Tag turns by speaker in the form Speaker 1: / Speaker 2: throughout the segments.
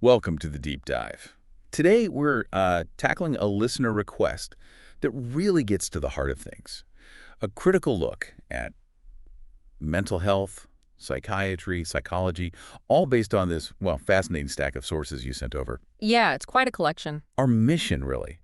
Speaker 1: Welcome to the deep dive. Today we're tackling a listener request that really gets to the heart of things. A critical look at mental health, psychiatry, psychology, all based on this, well, fascinating stack of sources you sent over.
Speaker 2: Yeah, it's quite a collection.
Speaker 1: Our mission, really,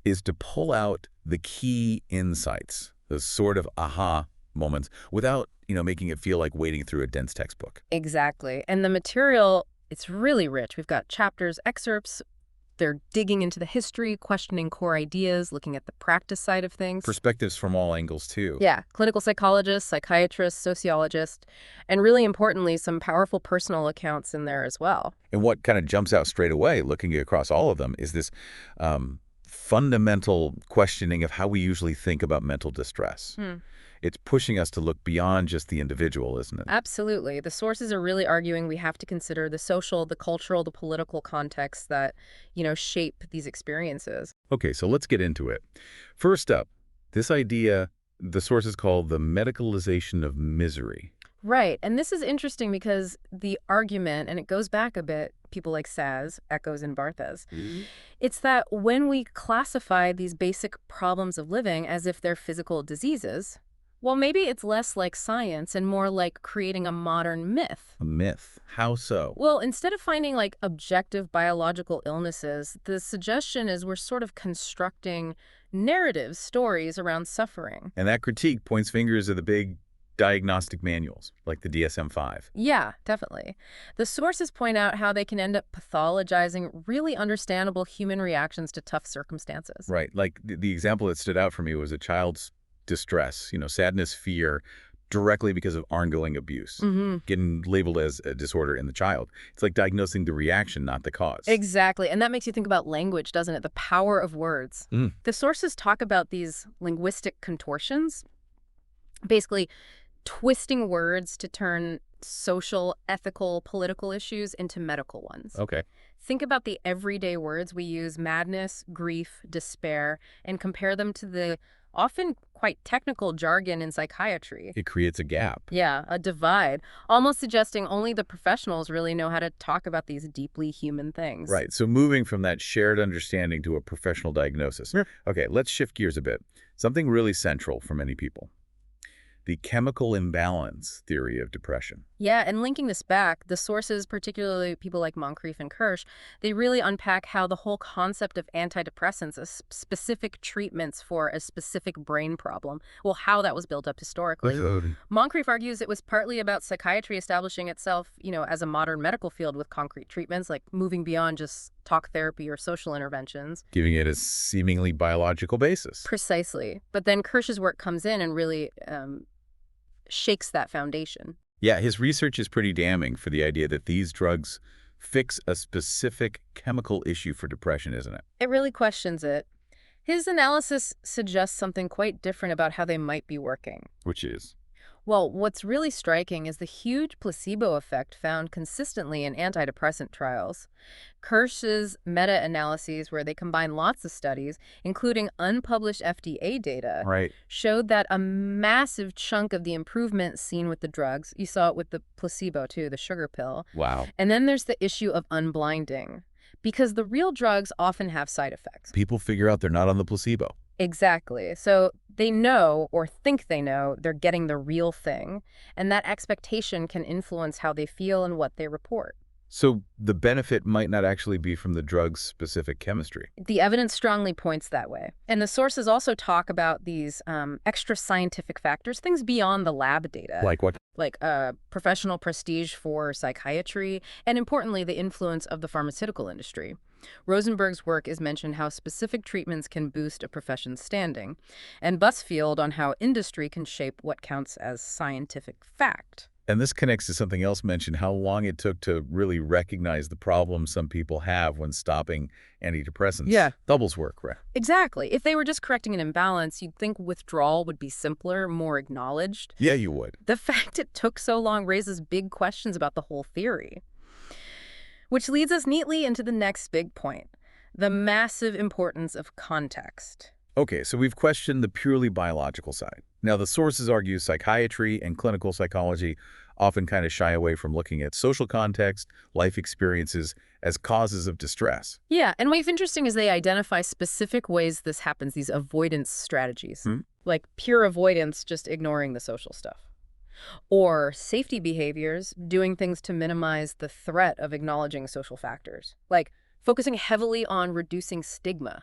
Speaker 1: is to pull out the key insights, those sort of aha moments, without, making it feel like wading through a dense textbook.
Speaker 2: Exactly. And the material, it's really rich. We've got chapters, excerpts. They're digging into the history, questioning core ideas, looking at the practice side of things.
Speaker 1: Perspectives from all angles, too.
Speaker 2: Yeah, clinical psychologists, psychiatrists, sociologists, and really importantly, some powerful personal accounts in there as well.
Speaker 1: And what kind of jumps out straight away, looking across all of them, is this fundamental questioning of how we usually think about mental distress. It's pushing us to look beyond just the individual, isn't it?
Speaker 2: Absolutely. The sources are really arguing we have to consider the social, the cultural, the political context that, shape these experiences.
Speaker 1: Okay, so let's get into it. First up, this idea the sources call the medicalization of misery.
Speaker 2: Right. And this is interesting because the argument, and it goes back a bit, people like Saz, Echoes, and Barthes, it's that when we classify these basic problems of living as if they're physical diseases, well, maybe it's less like science and more like creating a modern myth.
Speaker 1: A myth. How so?
Speaker 2: Well, instead of finding like objective biological illnesses, the suggestion is we're sort of constructing narrative stories around suffering.
Speaker 1: And that critique points fingers at the big diagnostic manuals, like the DSM-5.
Speaker 2: Yeah, definitely. The sources point out how they can end up pathologizing really understandable human reactions to tough circumstances.
Speaker 1: Right. Like the example that stood out for me was a child's distress, sadness, fear, directly because of ongoing abuse, getting labeled as a disorder in the child. It's like diagnosing the reaction, not the cause.
Speaker 2: Exactly. And that makes you think about language, doesn't it? The power of words. The sources talk about these linguistic contortions, basically twisting words to turn social, ethical, political issues into medical ones.
Speaker 1: Okay.
Speaker 2: Think about the everyday words we use, madness, grief, despair, and compare them to the often quite technical jargon in psychiatry.
Speaker 1: It creates a gap.
Speaker 2: Yeah, a divide, almost suggesting only the professionals really know how to talk about these deeply human things.
Speaker 1: Right. So moving from that shared understanding to a professional diagnosis.
Speaker 2: Yeah.
Speaker 1: Okay, let's shift gears a bit. Something really central for many people. The chemical imbalance theory of depression.
Speaker 2: Yeah, and linking this back, the sources, particularly people like Moncrief and Kirsch, they really unpack how the whole concept of antidepressants, specific treatments for a specific brain problem, well, how that was built up historically. Moncrief argues it was partly about psychiatry establishing itself, as a modern medical field with concrete treatments, like moving beyond just talk therapy or social interventions.
Speaker 1: Giving it a seemingly biological basis.
Speaker 2: Precisely. But then Kirsch's work comes in and really shakes that foundation.
Speaker 1: Yeah, his research is pretty damning for the idea that these drugs fix a specific chemical issue for depression, isn't it?
Speaker 2: It really questions it. His analysis suggests something quite different about how they might be working.
Speaker 1: Which is?
Speaker 2: Well, what's really striking is the huge placebo effect found consistently in antidepressant trials. Kirsch's meta-analyses, where they combine lots of studies, including unpublished FDA data,
Speaker 1: Right.
Speaker 2: showed that a massive chunk of the improvement seen with the drugs, you saw it with the placebo too, the sugar pill.
Speaker 1: Wow.
Speaker 2: And then there's the issue of unblinding, because the real drugs often have side effects.
Speaker 1: People figure out they're not on the placebo.
Speaker 2: Exactly. So they know or think they know they're getting the real thing, and that expectation can influence how they feel and what they report.
Speaker 1: So the benefit might not actually be from the drug's specific chemistry.
Speaker 2: The evidence strongly points that way. And the sources also talk about these extra scientific factors, things beyond the lab data.
Speaker 1: Like what?
Speaker 2: Like professional prestige for psychiatry, and importantly, the influence of the pharmaceutical industry. Rosenberg's work is mentioned how specific treatments can boost a profession's standing, and Busfield on how industry can shape what counts as scientific fact.
Speaker 1: And this connects to something else mentioned, how long it took to really recognize the problem some people have when stopping antidepressants.
Speaker 2: Yeah.
Speaker 1: Doubles work, right?
Speaker 2: Exactly. If they were just correcting an imbalance, you'd think withdrawal would be simpler, more acknowledged.
Speaker 1: Yeah, you would.
Speaker 2: The fact it took so long raises big questions about the whole theory. Which leads us neatly into the next big point, the massive importance of context.
Speaker 1: Okay, so we've questioned the purely biological side. Now, the sources argue psychiatry and clinical psychology often kind of shy away from looking at social context, life experiences as causes of distress.
Speaker 2: Yeah, and what's interesting is they identify specific ways this happens, these avoidance strategies,
Speaker 1: Hmm?
Speaker 2: like pure avoidance, just ignoring the social stuff. Or safety behaviors, doing things to minimize the threat of acknowledging social factors, like focusing heavily on reducing stigma,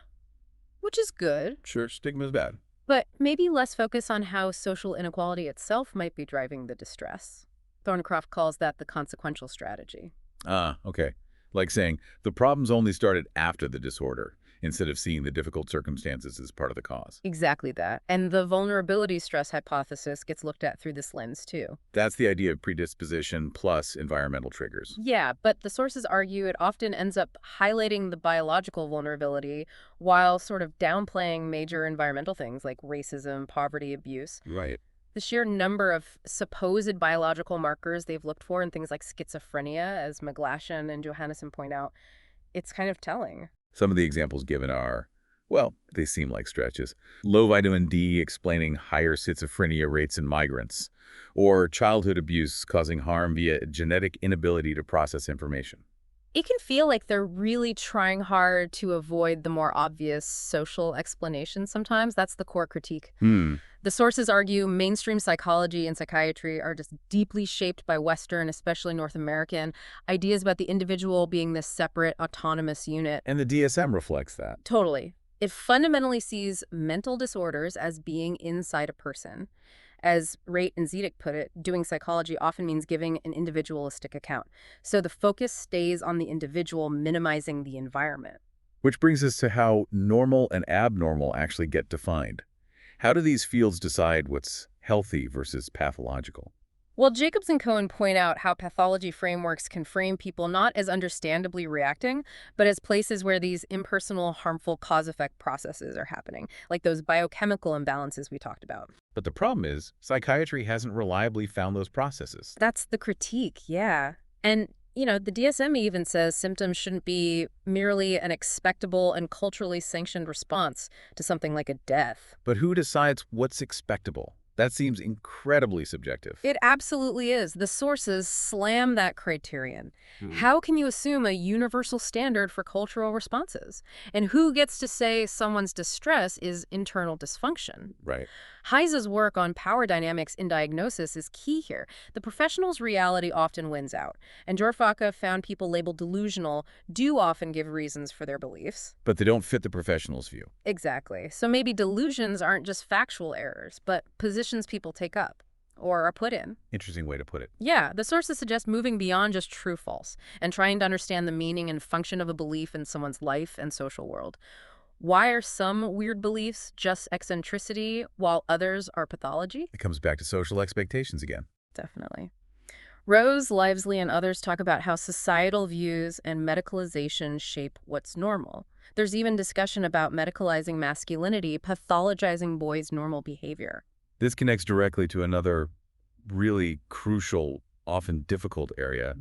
Speaker 2: which is good,
Speaker 1: Sure, stigma is bad.
Speaker 2: but maybe less focus on how social inequality itself might be driving the distress. Thornycroft calls that the consequential strategy.
Speaker 1: Ah, okay. Like saying, the problems only started after the disorder, instead of seeing the difficult circumstances as part of the cause.
Speaker 2: Exactly that. And the vulnerability stress hypothesis gets looked at through this lens, too.
Speaker 1: That's the idea of predisposition plus environmental triggers.
Speaker 2: Yeah, but the sources argue it often ends up highlighting the biological vulnerability while sort of downplaying major environmental things like racism, poverty, abuse.
Speaker 1: Right.
Speaker 2: The sheer number of supposed biological markers they've looked for in things like schizophrenia, as McGlashan and Johannesson point out, it's kind of telling.
Speaker 1: Some of the examples given are, well, they seem like stretches. Low vitamin D explaining higher schizophrenia rates in migrants, or childhood abuse causing harm via genetic inability to process information.
Speaker 2: It can feel like they're really trying hard to avoid the more obvious social explanations sometimes. That's the core critique.
Speaker 1: Hmm.
Speaker 2: The sources argue mainstream psychology and psychiatry are just deeply shaped by Western, especially North American, ideas about the individual being this separate, autonomous unit.
Speaker 1: And the DSM reflects that.
Speaker 2: Totally. It fundamentally sees mental disorders as being inside a person. As Rate and Zedek put it, doing psychology often means giving an individualistic account. So the focus stays on the individual, minimizing the environment.
Speaker 1: Which brings us to how normal and abnormal actually get defined. How do these fields decide what's healthy versus pathological?
Speaker 2: Well, Jacobs and Cohen point out how pathology frameworks can frame people not as understandably reacting, but as places where these impersonal, harmful cause-effect processes are happening, like those biochemical imbalances we talked about.
Speaker 1: But the problem is, psychiatry hasn't reliably found those processes.
Speaker 2: That's the critique, yeah. And, the DSM even says symptoms shouldn't be merely an expectable and culturally sanctioned response to something like a death.
Speaker 1: But who decides what's expectable? That seems incredibly subjective.
Speaker 2: It absolutely is. The sources slam that criterion.
Speaker 1: Hmm.
Speaker 2: How can you assume a universal standard for cultural responses? And who gets to say someone's distress is internal dysfunction?
Speaker 1: Right.
Speaker 2: Heise's work on power dynamics in diagnosis is key here. The professional's reality often wins out, and Jorfaka found people labeled delusional do often give reasons for their beliefs.
Speaker 1: But they don't fit the professional's view.
Speaker 2: Exactly. So maybe delusions aren't just factual errors, but positions people take up or are put in.
Speaker 1: Interesting way to put it.
Speaker 2: Yeah, the sources suggest moving beyond just true-false and trying to understand the meaning and function of a belief in someone's life and social world. Why are some weird beliefs just eccentricity while others are pathology?
Speaker 1: It comes back to social expectations again.
Speaker 2: Definitely. Rose, Livesley, and others talk about how societal views and medicalization shape what's normal. There's even discussion about medicalizing masculinity, pathologizing boys' normal behavior.
Speaker 1: This connects directly to another really crucial, often difficult area,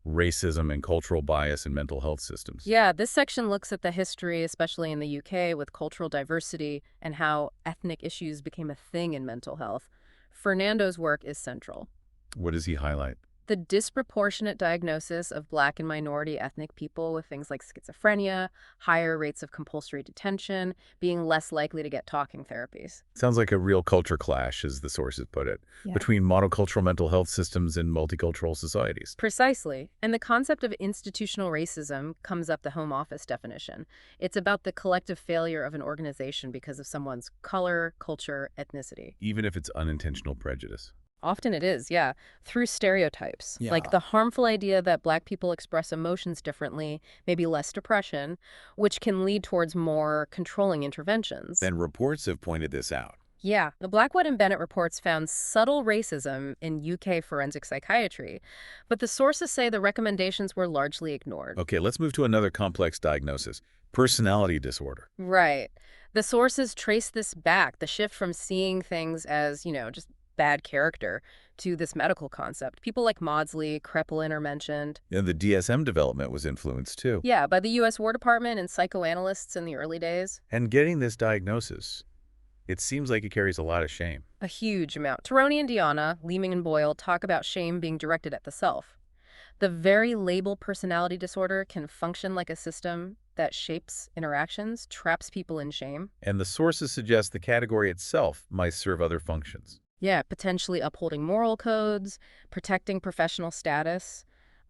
Speaker 1: racism and cultural bias in mental health systems.
Speaker 2: Yeah, this section looks at the history, especially in the UK, with cultural diversity and how ethnic issues became a thing in mental health. Fernando's work is central.
Speaker 1: What does he highlight?
Speaker 2: The disproportionate diagnosis of Black and minority ethnic people with things like schizophrenia, higher rates of compulsory detention, being less likely to get talking therapies.
Speaker 1: Sounds like a real culture clash, as the sources put it,
Speaker 2: Yeah.
Speaker 1: between monocultural mental health systems and multicultural societies.
Speaker 2: Precisely. And the concept of institutional racism comes up the Home Office definition. It's about the collective failure of an organization because of someone's color, culture, ethnicity.
Speaker 1: Even if it's unintentional prejudice.
Speaker 2: Often it is, yeah, through stereotypes.
Speaker 1: Yeah.
Speaker 2: Like the harmful idea that Black people express emotions differently, maybe less depression, which can lead towards more controlling interventions.
Speaker 1: And reports have pointed this out.
Speaker 2: Yeah, the Blackwood and Bennett reports found subtle racism in UK forensic psychiatry, but the sources say the recommendations were largely ignored.
Speaker 1: Okay, let's move to another complex diagnosis, personality disorder.
Speaker 2: Right. The sources trace this back, the shift from seeing things as, just bad character to this medical concept. People like Maudsley, Kreppelin are mentioned.
Speaker 1: And the DSM development was influenced too.
Speaker 2: Yeah, by the U.S. War Department and psychoanalysts in the early days.
Speaker 1: And getting this diagnosis, It seems like it carries a lot of shame.
Speaker 2: A huge amount. Tironi and Diana, Leeming and Boyle talk about shame being directed at the self. The very label personality disorder can function like a system that shapes interactions, traps people in shame.
Speaker 1: And the sources suggest the category itself might serve other functions.
Speaker 2: Yeah, potentially upholding moral codes, protecting professional status,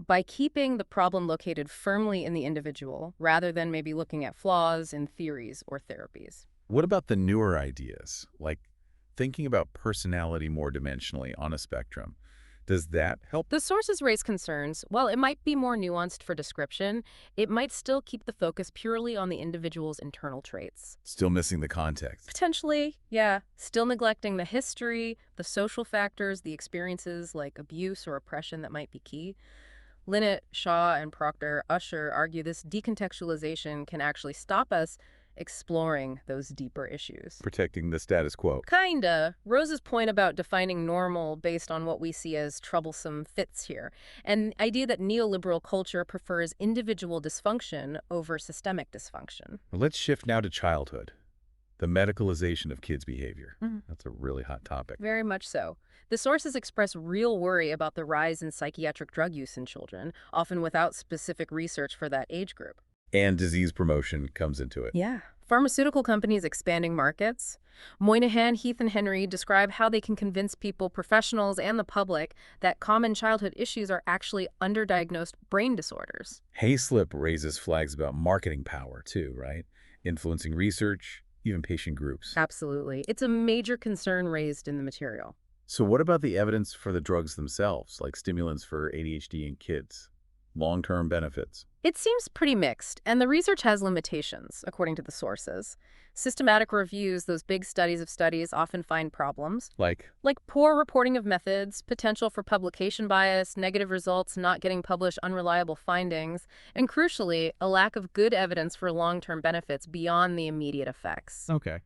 Speaker 2: by keeping the problem located firmly in the individual, rather than maybe looking at flaws in theories or therapies.
Speaker 1: What about the newer ideas, like thinking about personality more dimensionally on a spectrum? Does that help?
Speaker 2: The sources raise concerns. While it might be more nuanced for description, it might still keep the focus purely on the individual's internal traits.
Speaker 1: Still missing the context.
Speaker 2: Potentially, yeah. Still neglecting the history, the social factors, the experiences like abuse or oppression that might be key. Linnett, Shaw, and Proctor Usher argue this decontextualization can actually stop us exploring those deeper issues.
Speaker 1: Protecting the status quo.
Speaker 2: Kinda. Rose's point about defining normal based on what we see as troublesome fits here. And the idea that neoliberal culture prefers individual dysfunction over systemic dysfunction.
Speaker 1: Let's shift now to childhood. The medicalization of kids' behavior.
Speaker 2: Mhm.
Speaker 1: That's a really hot topic.
Speaker 2: Very much so. The sources express real worry about the rise in psychiatric drug use in children, often without specific research for that age group.
Speaker 1: And disease promotion comes into it.
Speaker 2: Yeah. Pharmaceutical companies expanding markets. Moynihan, Heath, and Henry describe how they can convince people, professionals, and the public that common childhood issues are actually underdiagnosed brain disorders.
Speaker 1: Hayslip raises flags about marketing power, too, right? Influencing research, even patient groups.
Speaker 2: Absolutely. It's a major concern raised in the material.
Speaker 1: So what about the evidence for the drugs themselves, like stimulants for ADHD in kids? Long-term benefits.
Speaker 2: It seems pretty mixed, and the research has limitations, according to the sources. Systematic reviews, those big studies of studies, often find problems,
Speaker 1: Like,
Speaker 2: like poor reporting of methods, potential for publication bias, negative results not getting published, unreliable findings, and crucially, a lack of good evidence for long-term benefits beyond the immediate effects.
Speaker 1: okay.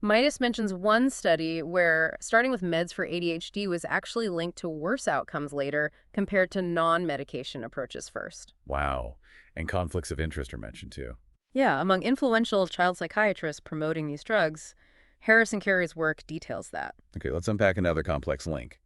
Speaker 2: Midas mentions one study where starting with meds for ADHD was actually linked to worse outcomes later compared to non-medication approaches first.
Speaker 1: Wow. And conflicts of interest are mentioned, too.
Speaker 2: Yeah, among influential child psychiatrists promoting these drugs, Harris and Carey's work details that.
Speaker 1: Okay, let's unpack another complex link.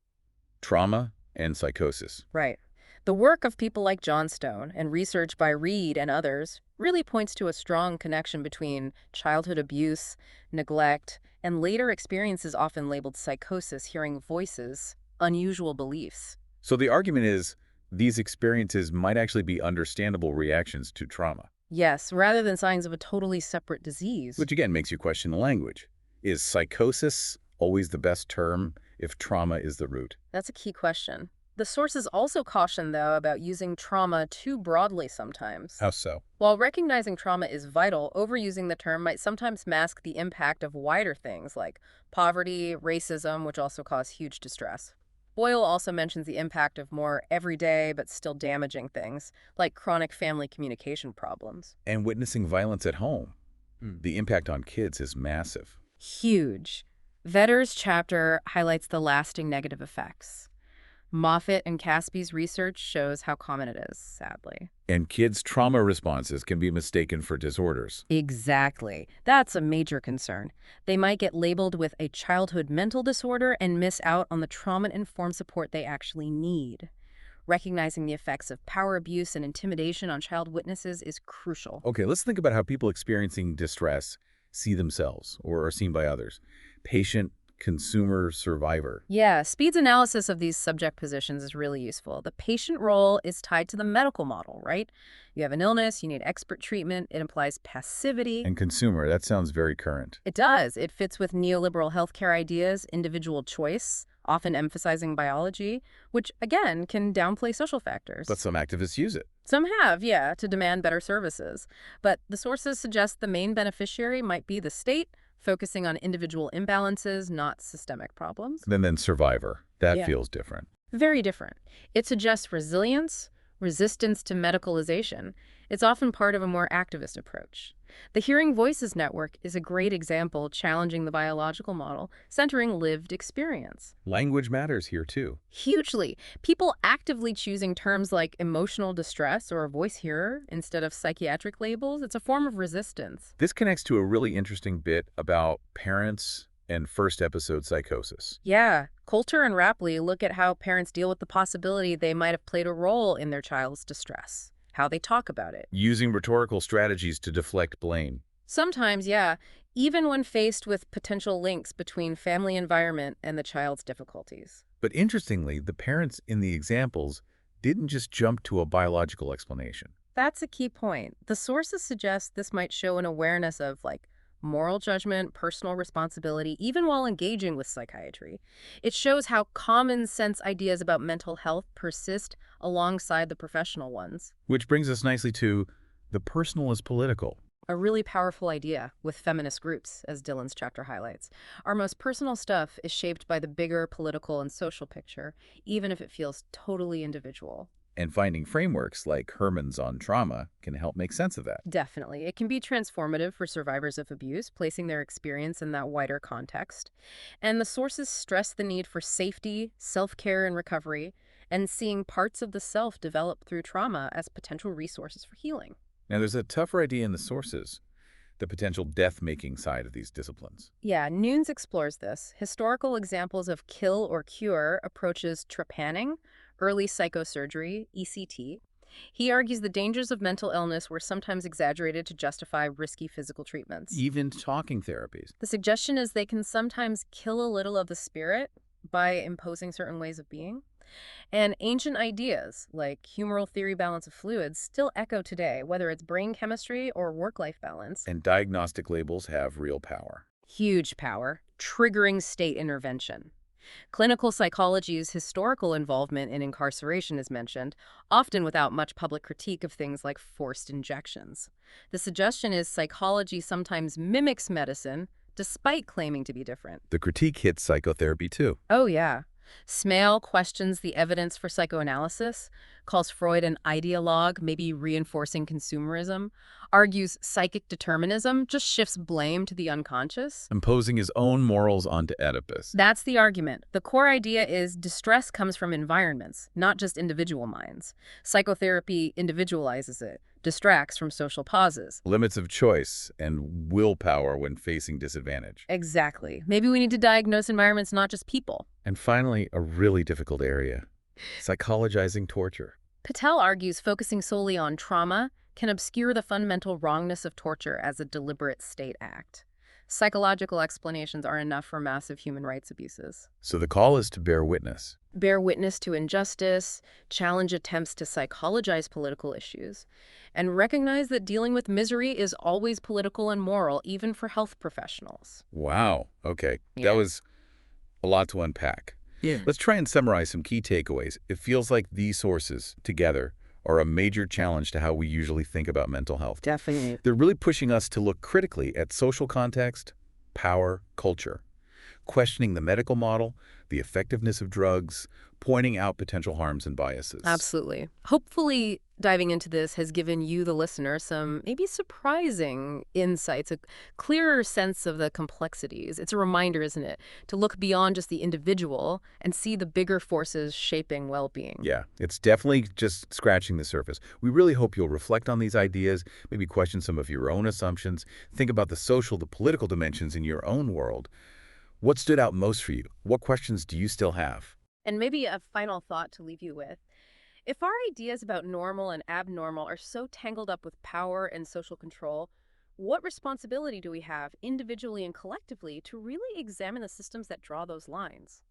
Speaker 1: Trauma and psychosis.
Speaker 2: Right. The work of people like Johnstone and research by Reed and others really points to a strong connection between childhood abuse, neglect, and later experiences often labeled psychosis, hearing voices, unusual beliefs.
Speaker 1: So the argument is these experiences might actually be understandable reactions to trauma.
Speaker 2: Yes, rather than signs of a totally separate disease.
Speaker 1: Which again makes you question the language. Is psychosis always the best term if trauma is the root?
Speaker 2: That's a key question. The sources also caution, though, about using trauma too broadly sometimes.
Speaker 1: How so?
Speaker 2: While recognizing trauma is vital, overusing the term might sometimes mask the impact of wider things like poverty, racism, which also cause huge distress. Boyle also mentions the impact of more everyday but still damaging things, like chronic family communication problems.
Speaker 1: And witnessing violence at home. The impact on kids is massive.
Speaker 2: Huge. Vedder's chapter highlights the lasting negative effects. Moffitt and Caspi's research shows how common it is, sadly.
Speaker 1: And kids' trauma responses can be mistaken for disorders.
Speaker 2: Exactly. That's a major concern. They might get labeled with a childhood mental disorder and miss out on the trauma-informed support they actually need. Recognizing the effects of power abuse and intimidation on child witnesses is crucial.
Speaker 1: Okay, let's think about how people experiencing distress see themselves or are seen by others. Patient, consumer, survivor.
Speaker 2: Yeah, Speed's analysis of these subject positions is really useful. The patient role is tied to the medical model, right? You have an illness, you need expert treatment, it implies passivity.
Speaker 1: And consumer, that sounds very current.
Speaker 2: It does. It fits with neoliberal healthcare ideas, individual choice, often emphasizing biology, which, again, can downplay social factors.
Speaker 1: But some activists use it.
Speaker 2: Some have, yeah, to demand better services. But the sources suggest the main beneficiary might be the state, focusing on individual imbalances, not systemic problems.
Speaker 1: Then survivor. That
Speaker 2: Yeah.
Speaker 1: feels different.
Speaker 2: Very different. It suggests resilience, resistance to medicalization. It's often part of a more activist approach. The Hearing Voices Network is a great example challenging the biological model, centering lived experience.
Speaker 1: Language matters here, too.
Speaker 2: Hugely. People actively choosing terms like emotional distress or a voice hearer instead of psychiatric labels, it's a form of resistance.
Speaker 1: This connects to a really interesting bit about parents and first episode psychosis.
Speaker 2: Yeah, Coulter and Rapley look at how parents deal with the possibility they might have played a role in their child's distress, how they talk about it.
Speaker 1: Using rhetorical strategies to deflect blame.
Speaker 2: Sometimes, yeah, even when faced with potential links between family environment and the child's difficulties.
Speaker 1: But interestingly, the parents in the examples didn't just jump to a biological explanation.
Speaker 2: That's a key point. The sources suggest this might show an awareness of, like, moral judgment, personal responsibility, even while engaging with psychiatry. It shows how common sense ideas about mental health persist alongside the professional ones.
Speaker 1: Which brings us nicely to the personal is political.
Speaker 2: A really powerful idea with feminist groups, as Dylan's chapter highlights. Our most personal stuff is shaped by the bigger political and social picture, even if it feels totally individual.
Speaker 1: And finding frameworks like Herman's on trauma can help make sense of that.
Speaker 2: Definitely. It can be transformative for survivors of abuse, placing their experience in that wider context. And the sources stress the need for safety, self-care, and recovery, and seeing parts of the self develop through trauma as potential resources for healing.
Speaker 1: Now, there's a tougher idea in the sources, the potential death-making side of these disciplines.
Speaker 2: Yeah, Nunes explores this. Historical examples of kill or cure approaches trepanning, early psychosurgery, ECT. He argues the dangers of mental illness were sometimes exaggerated to justify risky physical treatments.
Speaker 1: Even talking therapies.
Speaker 2: The suggestion is they can sometimes kill a little of the spirit by imposing certain ways of being. And ancient ideas, like humoral theory balance of fluids, still echo today, whether it's brain chemistry or work-life balance.
Speaker 1: And diagnostic labels have real power.
Speaker 2: Huge power, triggering state intervention. Clinical psychology's historical involvement in incarceration is mentioned, often without much public critique of things like forced injections. The suggestion is psychology sometimes mimics medicine, despite claiming to be different.
Speaker 1: The critique hits psychotherapy too.
Speaker 2: Oh, yeah. Smale questions the evidence for psychoanalysis, calls Freud an ideologue, maybe reinforcing consumerism, argues psychic determinism just shifts blame to the unconscious.
Speaker 1: Imposing his own morals onto Oedipus.
Speaker 2: That's the argument. The core idea is distress comes from environments, not just individual minds. Psychotherapy individualizes it, distracts from social pauses.
Speaker 1: Limits of choice and willpower when facing disadvantage.
Speaker 2: Exactly. Maybe we need to diagnose environments, not just people.
Speaker 1: And finally, a really difficult area, psychologizing torture.
Speaker 2: Patel argues focusing solely on trauma can obscure the fundamental wrongness of torture as a deliberate state act. Psychological explanations are enough for massive human rights abuses.
Speaker 1: So the call is to bear witness.
Speaker 2: Bear witness to injustice, challenge attempts to psychologize political issues, and recognize that dealing with misery is always political and moral, even for health professionals.
Speaker 1: Wow. Okay.
Speaker 2: Yeah.
Speaker 1: That was a lot to unpack.
Speaker 2: Yeah.
Speaker 1: Let's try and summarize some key takeaways. It feels like these sources together are a major challenge to how we usually think about mental health.
Speaker 2: Definitely.
Speaker 1: They're really pushing us to look critically at social context, power, culture, questioning the medical model, the effectiveness of drugs, pointing out potential harms and biases.
Speaker 2: Absolutely. Hopefully, diving into this has given you, the listener, some maybe surprising insights, a clearer sense of the complexities. It's a reminder, isn't it, to look beyond just the individual and see the bigger forces shaping well-being.
Speaker 1: Yeah, it's definitely just scratching the surface. We really hope you'll reflect on these ideas, maybe question some of your own assumptions, think about the social, the political dimensions in your own world. What stood out most for you? What questions do you still have?
Speaker 2: And maybe a final thought to leave you with. If our ideas about normal and abnormal are so tangled up with power and social control, what responsibility do we have, individually and collectively, to really examine the systems that draw those lines?